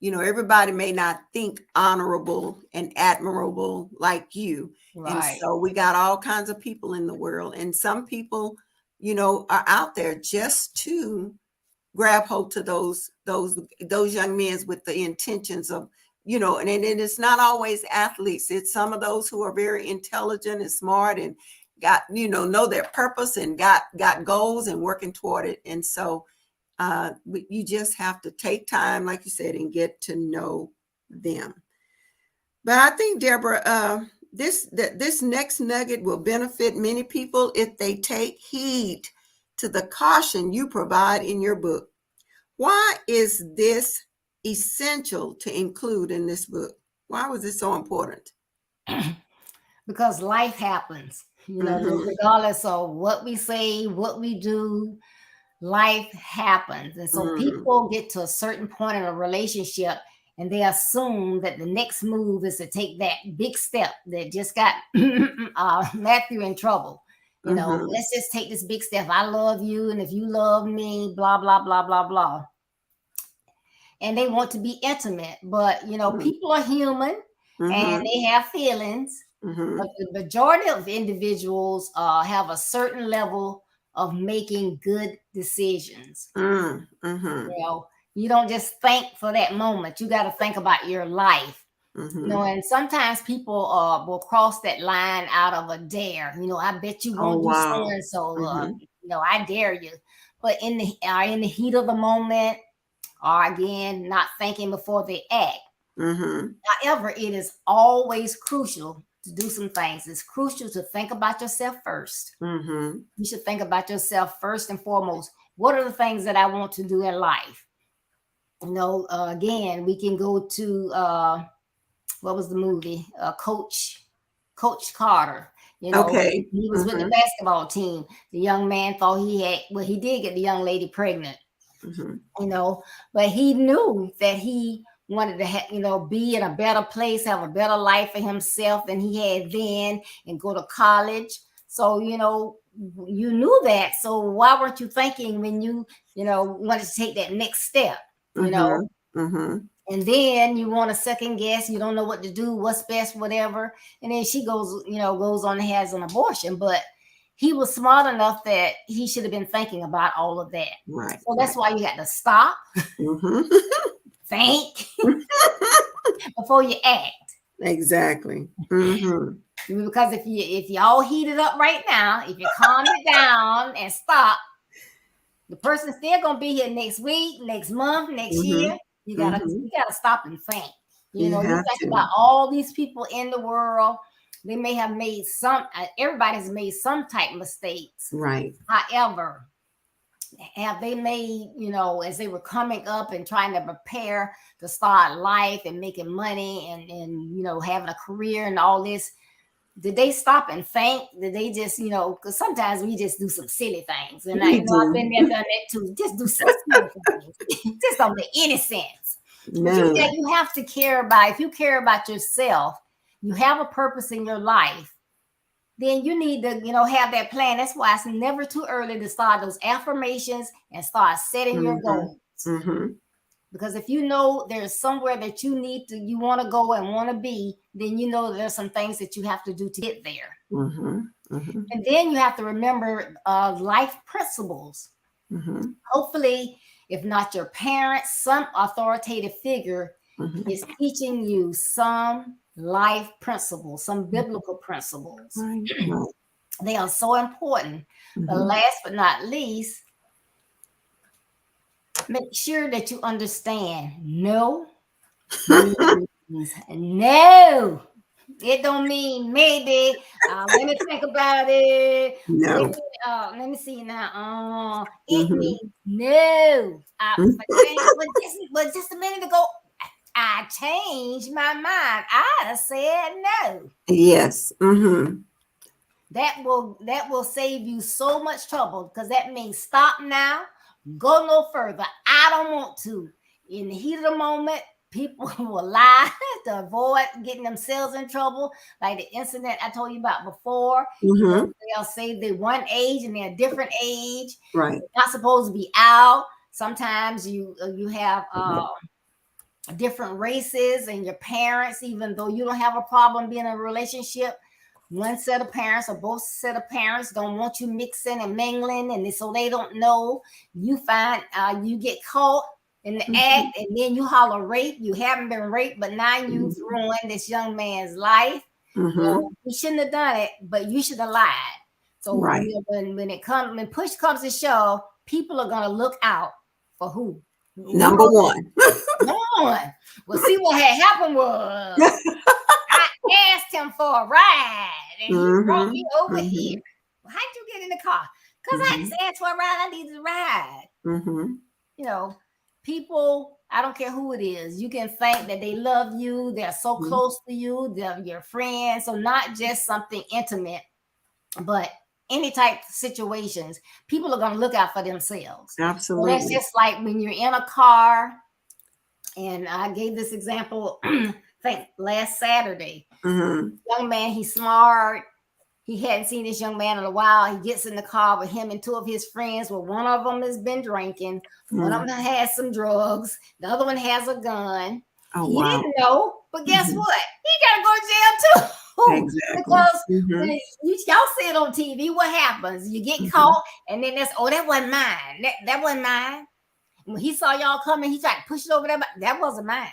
Speaker 3: everybody may not think honorable and admirable like you. And
Speaker 2: right.
Speaker 3: so we got all kinds of people in the world, and some people, are out there just to grab hold to those young men with the intentions of, and it's not always athletes. It's some of those who are very intelligent and smart and got, know their purpose and got goals and working toward it. And so you just have to take time, like you said, and get to know them. But I think, Deborah, this next nugget will benefit many people if they take heed to the caution you provide in your book. Why is this essential to include in this book? Why was it so important?
Speaker 2: Because life happens,
Speaker 3: Mm-hmm.
Speaker 2: regardless of what we say, what we do, life happens. And so
Speaker 3: Mm-hmm.
Speaker 2: people get to a certain point in a relationship, and they assume that the next move is to take that big step that just got Matthew in trouble.
Speaker 3: Mm-hmm.
Speaker 2: Let's just take this big step. I love you, and if you love me, blah, blah, blah, blah, blah. And they want to be intimate, but people are human and
Speaker 3: Mm-hmm.
Speaker 2: they have feelings.
Speaker 3: Mm-hmm.
Speaker 2: But the majority of individuals have a certain level of making good decisions.
Speaker 3: Mm-hmm.
Speaker 2: You don't just think for that moment. You got to think about your life.
Speaker 3: Mm-hmm.
Speaker 2: And sometimes people will cross that line out of a dare. I bet you
Speaker 3: Oh,
Speaker 2: won't do so
Speaker 3: wow.
Speaker 2: and so.
Speaker 3: Mm-hmm.
Speaker 2: I dare you. But in the heat of the moment, or again, not thinking before they act.
Speaker 3: Mm-hmm.
Speaker 2: However, it is always crucial to do some things. It's crucial to think about yourself first.
Speaker 3: Mm-hmm.
Speaker 2: You should think about yourself first and foremost. What are the things that I want to do in life? Again, we can go to what was the movie? Coach Carter. You know,
Speaker 3: Okay.
Speaker 2: he was with the basketball team. The young man thought he did get the young lady pregnant, you know, but he knew that he wanted to be in a better place, have a better life for himself than he had then, and go to college. So, you knew that. So why weren't you thinking when you wanted to take that next step, And then you want to second guess, you don't know what to do, what's best, whatever. And then she goes on and has an abortion. But he was smart enough that he should have been thinking about all of that.
Speaker 3: Right.
Speaker 2: So that's why you got to stop, think before you act.
Speaker 3: Exactly.
Speaker 2: Because if you all heat it up right now, if you calm it down and stop, the person's still gonna be here next week, next month, next year. You gotta stop and think. You think about all these people in the world. They may have made everybody's made some type of mistakes.
Speaker 3: Right.
Speaker 2: However, have they made, as they were coming up and trying to prepare to start life and making money and having a career and all this, did they stop and think? Did they just, because sometimes we just do some silly things. And I've been there, done that too. Just do some silly things. Just don't make any sense.
Speaker 3: No.
Speaker 2: You have to care about, if you care about yourself, you have a purpose in your life, then you need to, have that plan. That's why it's never too early to start those affirmations and start setting your goals. Because if you know there's somewhere that you want to go and want to be, then there's some things that you have to do to get there. And then you have to remember life principles. Hopefully, if not your parents, some authoritative figure is teaching you some life principles, some biblical principles. They are so important. But last but not least, make sure that you understand no means no. It don't mean maybe. Let me think about it.
Speaker 3: No.
Speaker 2: Let me see now. It means no. But just a minute ago, I changed my mind. I said no.
Speaker 3: Yes.
Speaker 2: That will save you so much trouble, because that means stop now. Go no further. I don't want to. In the heat of the moment, people will lie to avoid getting themselves in trouble. Like the incident I told you about before. They'll say they're one age and they're a different age.
Speaker 3: Right.
Speaker 2: They're not supposed to be out. Sometimes you have different races, and your parents, even though you don't have a problem being in a relationship, one set of parents or both set of parents don't want you mixing and mingling, and so they don't know. You find you get caught in the act, and then you holler rape. You haven't been raped, but now you've ruined this young man's life. He shouldn't have done it, but you should have lied. So when push comes to shove, people are gonna look out for who?
Speaker 3: Number one.
Speaker 2: Well, see, what had happened was I asked him for a ride, and he brought me over here. Well, how'd you get in the car? Because I just asked for a ride. I needed a ride. People, I don't care who it is, you can think that they love you. They're so close to you. They're your friends. So not just something intimate, but any type of situations, people are going to look out for themselves.
Speaker 3: Absolutely.
Speaker 2: So that's just like when you're in a car, and I gave this example, I think last Saturday. Young man, he's smart. He hadn't seen this young man in a while. He gets in the car with him and two of his friends. Well, one of them has been drinking. One of them has some drugs. The other one has a gun. He didn't know, but guess what? He got to go to jail too.
Speaker 3: Exactly.
Speaker 2: Because when y'all see it on TV, what happens? You get caught, and then that wasn't mine. That wasn't mine. When he saw y'all coming, he tried to push it over there, but that wasn't mine.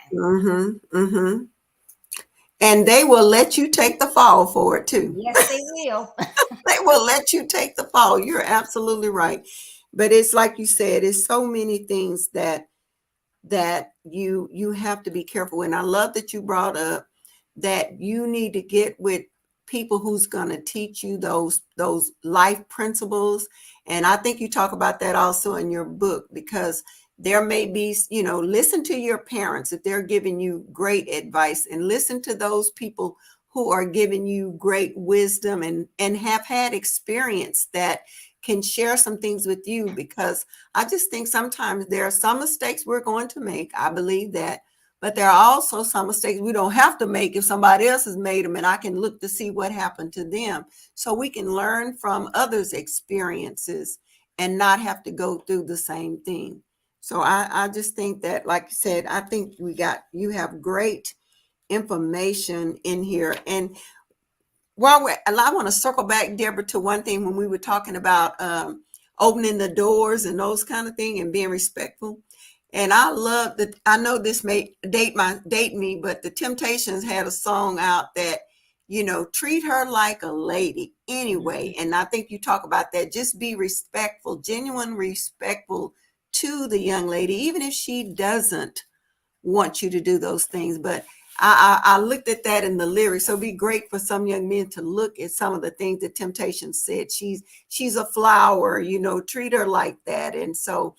Speaker 3: And they will let you take the fall for it too.
Speaker 2: Yes, they will.
Speaker 3: They will let you take the fall. You're absolutely right. But it's like you said, it's so many things that you have to be careful. And I love that you brought up that you need to get with people who's going to teach you those life principles. And I think you talk about that also in your book, because there may be, listen to your parents if they're giving you great advice, and listen to those people who are giving you great wisdom and have had experience that can share some things with you, because I just think sometimes there are some mistakes we're going to make. I believe that. But there are also some mistakes we don't have to make if somebody else has made them, and I can look to see what happened to them. So we can learn from others' experiences and not have to go through the same thing. So I just think that, like you said, I think you have great information in here. And I want to circle back, Deborah, to one thing when we were talking about opening the doors and those kind of things and being respectful. And I love that. I know this may date me, but the Temptations had a song out that, treat her like a lady anyway. And I think you talk about that. Just be respectful, genuine respectful to the young lady, even if she doesn't want you to do those things. But I looked at that in the lyrics. So it'd be great for some young men to look at some of the things that Temptation said. She's a flower, treat her like that. And so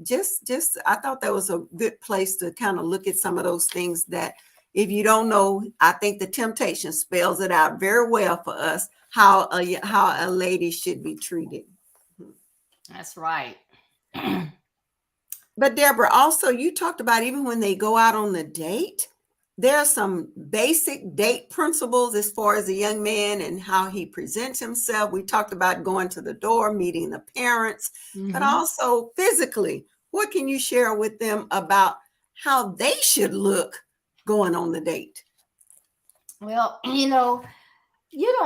Speaker 3: just I thought that was a good place to kind of look at some of those things that, if you don't know, I think the Temptation spells it out very well for us, how a lady should be treated.
Speaker 2: That's right.
Speaker 3: But Deborah, also you talked about even when they go out on the date, there are some basic date principles as far as a young man and how he presents himself. We talked about going to the door, meeting the parents, but also physically. What can you share with them about how they should look going on the date?
Speaker 2: Well, you don't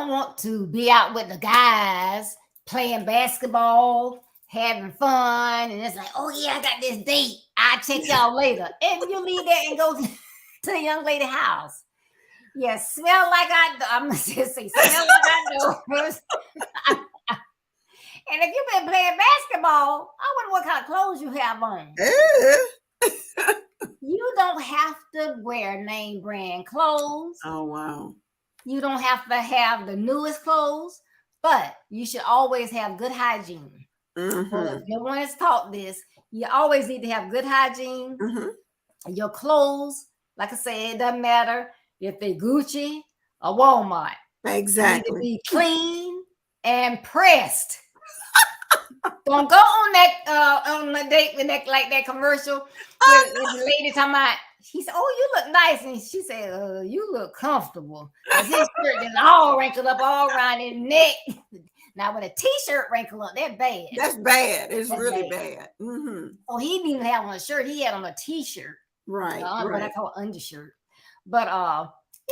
Speaker 2: want to be out with the guys playing basketball, having fun, and it's like, oh yeah, I got this date. I'll check y'all later. And you leave that and go to the young lady house. Yeah, smell like I'm gonna just say smell like I know. And if you've been playing basketball, I wonder what kind of clothes you have on. You don't have to wear name brand clothes.
Speaker 3: Oh, wow.
Speaker 2: You don't have to have the newest clothes, but you should always have good hygiene. Well, no one has taught this. You always need to have good hygiene. Your clothes, like I said, it doesn't matter if they're Gucci or Walmart.
Speaker 3: Exactly.
Speaker 2: They need to be clean and pressed. Don't go on the date with that commercial with the lady talking about. He said, "Oh, you look nice," and she said, "You look comfortable." Cause his shirt is all wrinkled up all around his neck. Now, when a t-shirt wrinkle up, that's bad.
Speaker 3: That's bad. It's really bad.
Speaker 2: Oh, he didn't even have on a shirt. He had on a t-shirt.
Speaker 3: Right.
Speaker 2: What I call undershirt. But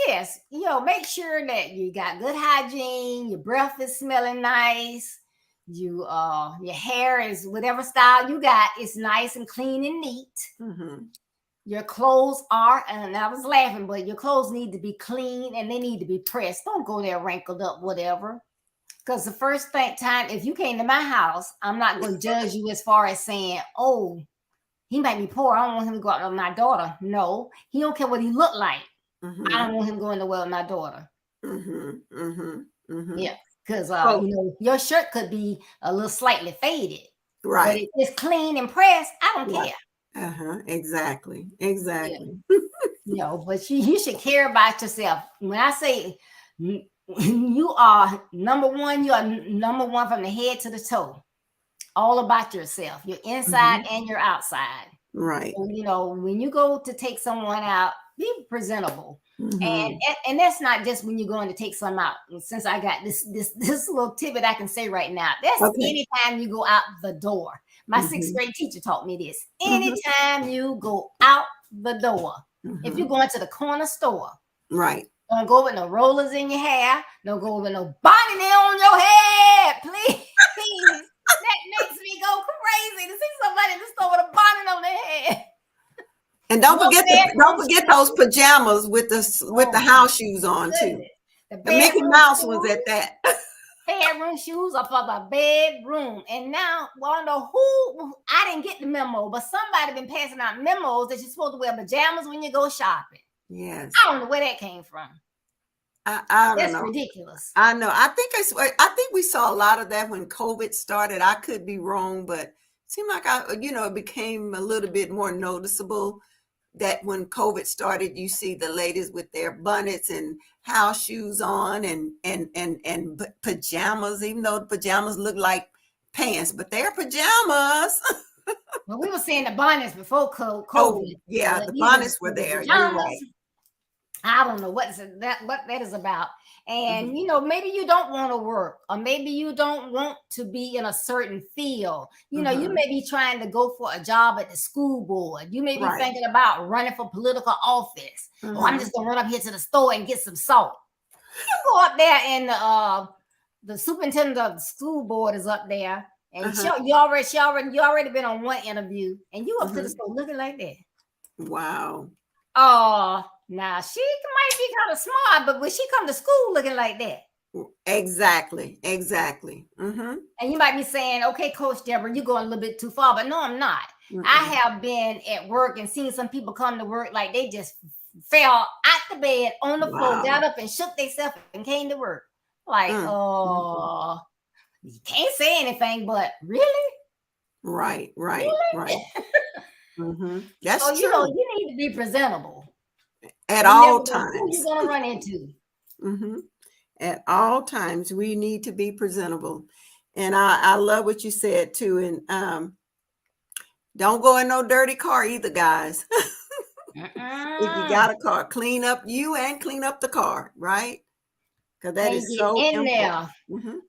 Speaker 2: yes, make sure that you got good hygiene. Your breath is smelling nice. Your hair is whatever style you got. It's nice and clean and neat. Your clothes are, and I was laughing, but your clothes need to be clean and they need to be pressed. Don't go there wrinkled up, whatever. Because the first time, if you came to my house, I'm not going to judge you as far as saying, oh, he might be poor. I don't want him to go out with my daughter. No, he don't care what he look like. I don't want him going to well with my daughter. Yeah, because your shirt could be a little slightly faded. Right. But if it's clean and pressed, I don't care.
Speaker 3: Exactly.
Speaker 2: But you should care about yourself. When I say you are number one, you are number one from the head to the toe. All about yourself, your inside and your outside. Right. So, when you go to take someone out, be presentable. And that's not just when you're going to take someone out. And since I got this little tidbit I can say right now, that's anytime you go out the door. My sixth grade teacher taught me this. Anytime you go out the door, if you're going to the corner store, right? Don't go with no rollers in your hair. Don't go with no bonnet on your head, please. That makes me go crazy to see somebody in the store with a bonnet on their head.
Speaker 3: And don't forget those pajamas with the house shoes on too. The Mickey Mouse was at that.
Speaker 2: Bedroom shoes are for the bedroom. And now, wonder who, I didn't get the memo, but somebody been passing out memos that you're supposed to wear pajamas when you go shopping. Yes. I don't know where that came from.
Speaker 3: I don't
Speaker 2: That's
Speaker 3: know.
Speaker 2: ridiculous.
Speaker 3: I know. I think we saw a lot of that when COVID started. I could be wrong, but seemed like it became a little bit more noticeable that when COVID started, you see the ladies with their bonnets and house shoes on and pajamas, even though the pajamas look like pants, but they're pajamas.
Speaker 2: Well, we were seeing the bonnets before COVID.
Speaker 3: Oh, yeah,
Speaker 2: but
Speaker 3: the
Speaker 2: these
Speaker 3: bonnets
Speaker 2: are
Speaker 3: were
Speaker 2: the
Speaker 3: there. You're
Speaker 2: pajamas.
Speaker 3: right.
Speaker 2: I don't know what that is about. And
Speaker 3: Mm-hmm.
Speaker 2: maybe you don't want to work, or maybe you don't want to be in a certain field. You
Speaker 3: Mm-hmm.
Speaker 2: may be trying to go for a job at the school board. You may be
Speaker 3: Right.
Speaker 2: thinking about running for political office.
Speaker 3: Mm-hmm.
Speaker 2: Oh, I'm just gonna run up here to the store and get some salt. You go up there and the superintendent of the school board is up there, and you already been on one interview, and you up to the store looking like that.
Speaker 3: Wow.
Speaker 2: Oh, now she might be kind of smart, but when she come to school looking like that.
Speaker 3: Exactly. Mm-hmm.
Speaker 2: And you might be saying, okay, Coach Deborah, you're going a little bit too far, but no, I'm not. I have been at work and seen some people come to work like they just fell out the bed on the floor, got up and shook themselves and came to work. Like, you can't say anything, but really?
Speaker 3: Right.
Speaker 2: Really?
Speaker 3: That's
Speaker 2: so,
Speaker 3: true.
Speaker 2: You need to be presentable.
Speaker 3: At all times.
Speaker 2: Who you're going to run into.
Speaker 3: At all times, we need to be presentable. And I love what you said too. And don't go in no dirty car either, guys. If you got a car, clean up you and clean up the car, right? Because that is so important.
Speaker 2: There.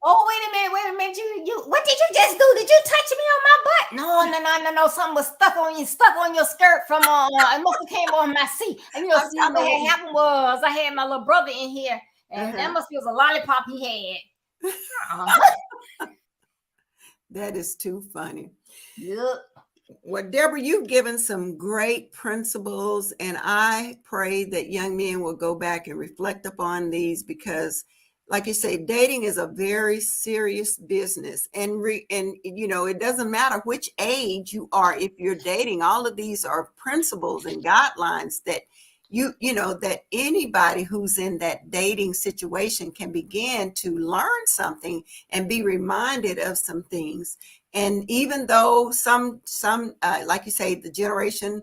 Speaker 2: Oh, wait a minute. You what did you just do? Did you touch me on my butt? No. Something was stuck on your skirt from it must have came on my seat. And see what had happened was I had my little brother in here, and that must be a lollipop he had.
Speaker 3: That is too funny.
Speaker 2: Yep.
Speaker 3: Well, Deborah, you've given some great principles, and I pray that young men will go back and reflect upon these because, like you say, dating is a very serious business, and it doesn't matter which age you are. If you're dating, all of these are principles and guidelines that that anybody who's in that dating situation can begin to learn something and be reminded of some things. And even though some like you say, the generation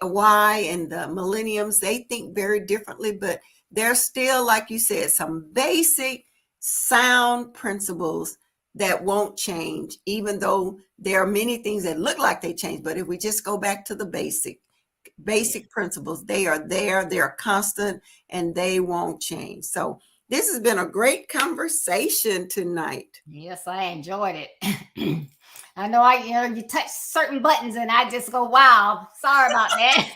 Speaker 3: Y and the millenniums, they think very differently, but there's still, like you said, some basic sound principles that won't change, even though there are many things that look like they change. But if we just go back to the basic principles, they are there, they're constant, and they won't change. So this has been a great conversation tonight.
Speaker 2: Yes, I enjoyed it. I know you touch certain buttons and I just go, wow, sorry about that.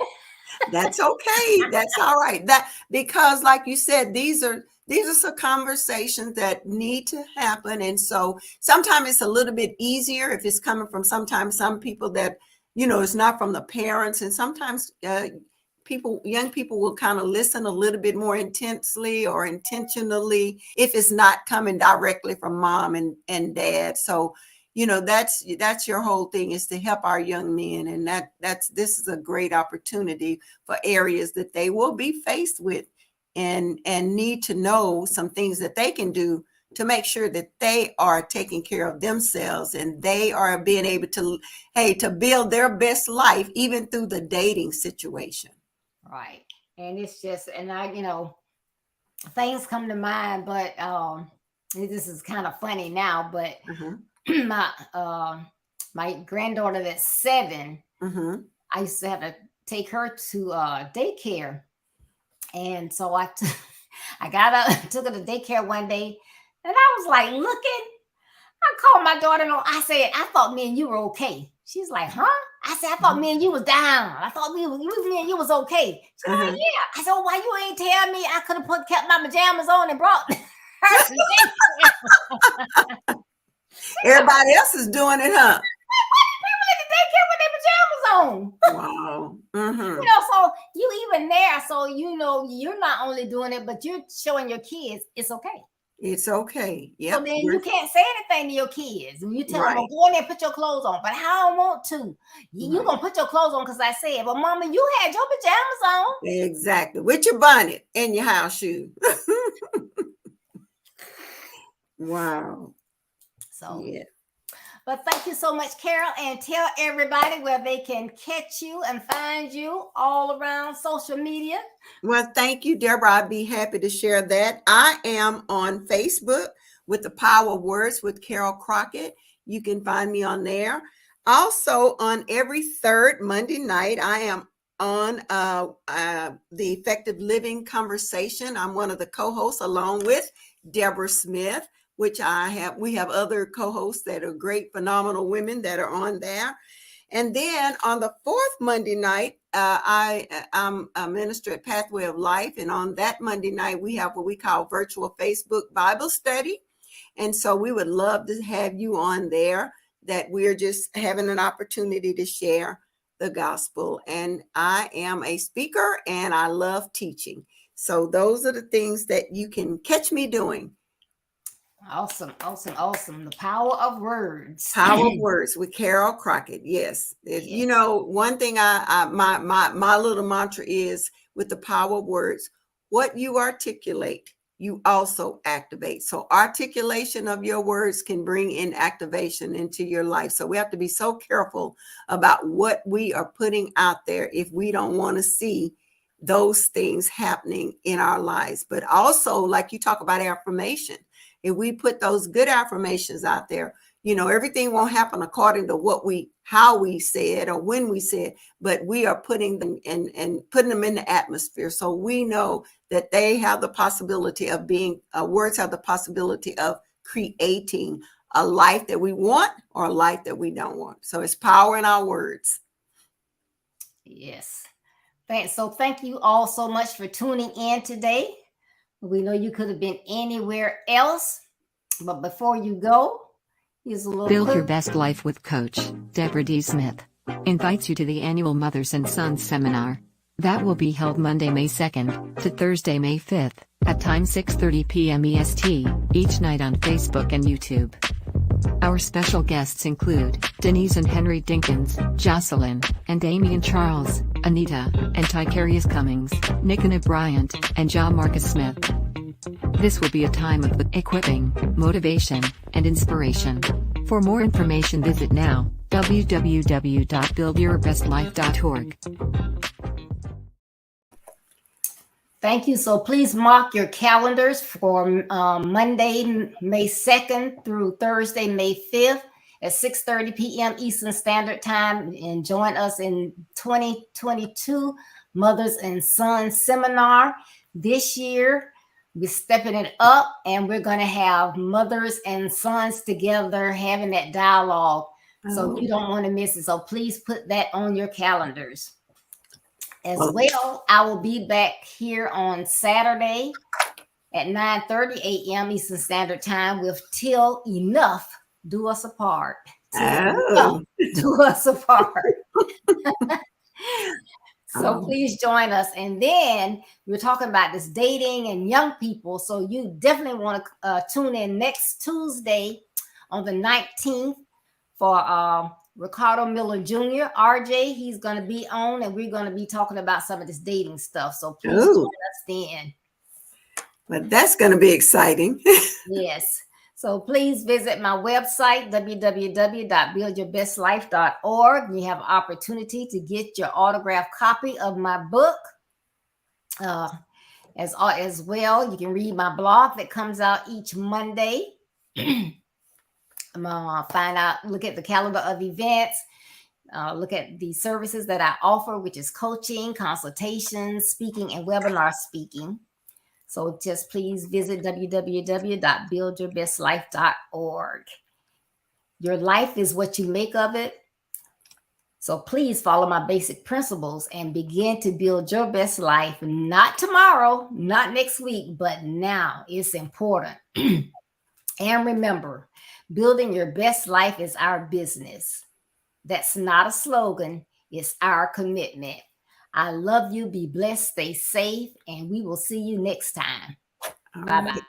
Speaker 3: That's okay. That's all right. Because like you said, these are some conversations that need to happen. And so sometimes it's a little bit easier if it's coming from some people that, it's not from the parents. And sometimes young people will kind of listen a little bit more intensely or intentionally if it's not coming directly from mom and dad. So, that's your whole thing, is to help our young men. And this is a great opportunity for areas that they will be faced with and need to know some things that they can do to make sure that they are taking care of themselves and they are being able to build their best life, even through the dating situation.
Speaker 2: Right. And it's just, and things come to mind, but this is kind of funny now, but my granddaughter that's 7, I used to have to take her to daycare. And so I took her to daycare one day, and I was like looking. I called my daughter and I said, I thought me and you were okay. She's like, huh? I said, I thought me and you was down. I thought me and you was okay. She's like, yeah. I said, why you ain't tell me? I could have kept my pajamas on and brought her to daycare.
Speaker 3: Everybody else is doing it, huh?
Speaker 2: People in the daycare with their pajamas on.
Speaker 3: Wow.
Speaker 2: So you even there. So, you're not only doing it, but you're showing your kids it's okay.
Speaker 3: It's okay. Yeah.
Speaker 2: So then you can't say anything to your kids. And you tell them, go in there and put your clothes on. But I don't want to. You're going to put your clothes on because I said, but Mama, you had your pajamas on.
Speaker 3: Exactly. With your bonnet and your house shoes. Wow.
Speaker 2: So,
Speaker 3: yeah.
Speaker 2: But thank you so much, Carol, and tell everybody where they can catch you and find you all around social media.
Speaker 3: Well, thank you, Deborah. I'd be happy to share that. I am on Facebook with the Power of Words with Carol Crockett. You can find me on there. Also, on every third Monday night, I am on the Effective Living Conversation. I'm one of the co-hosts along with Deborah Smith, which we have other co-hosts that are great, phenomenal women that are on there. And then on the fourth Monday night, I'm a minister at Pathway of Life. And on that Monday night, we have what we call virtual Facebook Bible study. And so we would love to have you on there, that we're just having an opportunity to share the gospel. And I am a speaker and I love teaching. So those are the things that you can catch me doing.
Speaker 2: Awesome. The power of words.
Speaker 3: Power of Words with Carol Crockett. Yes. You know, one thing my little mantra is with the power of words, what you articulate, you also activate. So articulation of your words can bring in activation into your life. So we have to be so careful about what we are putting out there if we don't want to see those things happening in our lives. But also, like you talk about affirmation, if we put those good affirmations out there, you know, everything won't happen according to how we said or when we said, but we are putting them and putting them in the atmosphere. So we know that they have the possibility of being, words have the possibility of creating a life that we want or a life that we don't want. So it's power in our words.
Speaker 2: Yes. So thank you all so much for tuning in today. We know you could have been anywhere else, but before you go, here's a little
Speaker 1: Build Your Best Life with Coach Deborah D. Smith invites you to the annual Mothers and Sons Seminar. That will be held Monday, May 2nd to Thursday, May 5th, at time 6:30 p.m. EST, each night on Facebook and YouTube. Our special guests include Denise and Henry Dinkins, Jocelyn, and Damian Charles, Anita, and Ticarius Cummings, Nick and Bryant, and John Marcus Smith. This will be a time of equipping, motivation, and inspiration. For more information, visit now www.buildyourbestlife.org.
Speaker 2: Thank you. So please mark your calendars for Monday, May 2nd through Thursday, May 5th at 6:30 p.m. Eastern Standard Time, and join us in 2022 Mothers and Sons Seminar. This year, we're stepping it up, and we're going to have mothers and sons together having that dialogue. So you don't want to miss it. So please put that on your calendars. As well, I will be back here on Saturday at 9:30 a.m. Eastern Standard Time with Till Enough Do Us Apart. Do Us Apart. So please join us. And then we're talking about this dating and young people. So you definitely want to tune in next Tuesday on the 19th for Ricardo Miller Jr., RJ. He's going to be on, and we're going to be talking about some of this dating stuff. So please join us then.
Speaker 3: But that's going to be exciting.
Speaker 2: Yes. So please visit my website, www.buildyourbestlife.org. You have an opportunity to get your autographed copy of my book. As well, you can read my blog that comes out each Monday. Look at the calendar of events, look at the services that I offer, which is coaching, consultations, speaking, and webinar speaking. So just please visit www.buildyourbestlife.org. Your life is what you make of it. So please follow my basic principles and begin to build your best life. Not tomorrow, not next week, but now. It's important. And remember, building your best life is our business. That's not a slogan. It's our commitment. I love you. Be blessed. Stay safe. And we will see you next time. Bye-bye.